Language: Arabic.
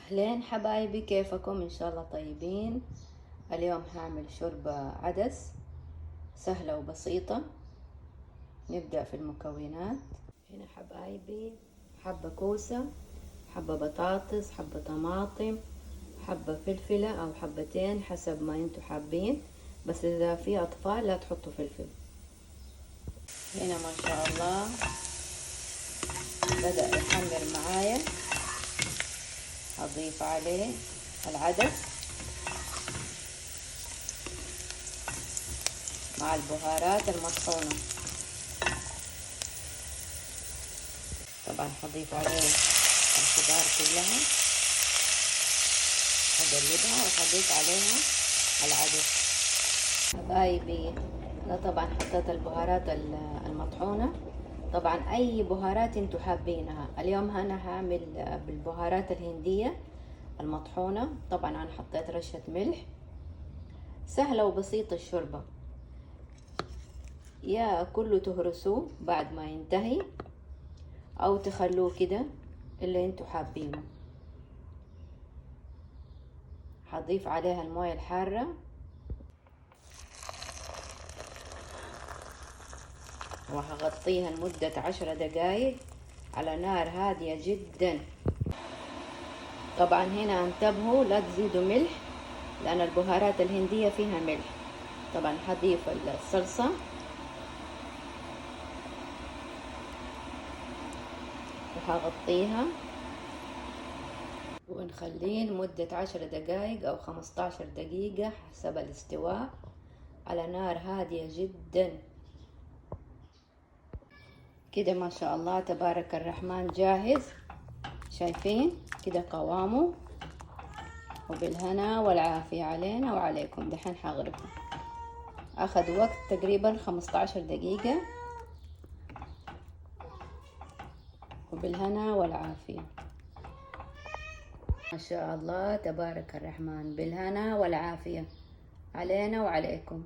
أهلين حبايبي، كيفكم؟ إن شاء الله طيبين. اليوم هعمل شوربة عدس سهلة وبسيطة. نبدأ في المكونات. هنا حبايبي حبة كوسة، حبة بطاطس، حبة طماطم، حبة فلفلة أو حبتين حسب ما انتوا حابين، بس إذا في أطفال لا تحطوا فلفل. هنا ما شاء الله بدأ يحمر معايا. هضيف عليه العدس مع البهارات المطحونة. طبعا هضيف عليه الخضار كلها، هقلبها وهضيف عليها العدس. حبايبي انا طبعا حطيت البهارات المطحونة، طبعا اي بهارات انتوا حابينها. اليوم انا هعمل بالبهارات الهندية المطحونة. طبعا انا حطيت رشة ملح. سهلة وبسيطة الشوربة، يا كله تهرسوه بعد ما ينتهي او تخلوه كده اللي انتوا حابينه. هضيف عليها الموية الحارة وهغطيها لمدة 10 دقايق على نار هادية جدا. طبعا هنا انتبهوا لا تزيدوا ملح لان البهارات الهندية فيها ملح. طبعا هضيف الصلصة وهغطيها ونخليه لمدة 10 دقايق او 15 دقيقة حسب الاستواء على نار هادية جدا. كده ما شاء الله تبارك الرحمن جاهز. شايفين كده قوامه؟ وبالهنا والعافية علينا وعليكم. دحين حغرفه. اخذ وقت تقريبا 15 دقيقة. وبالهنا والعافية. ما شاء الله تبارك الرحمن، بالهنا والعافية علينا وعليكم.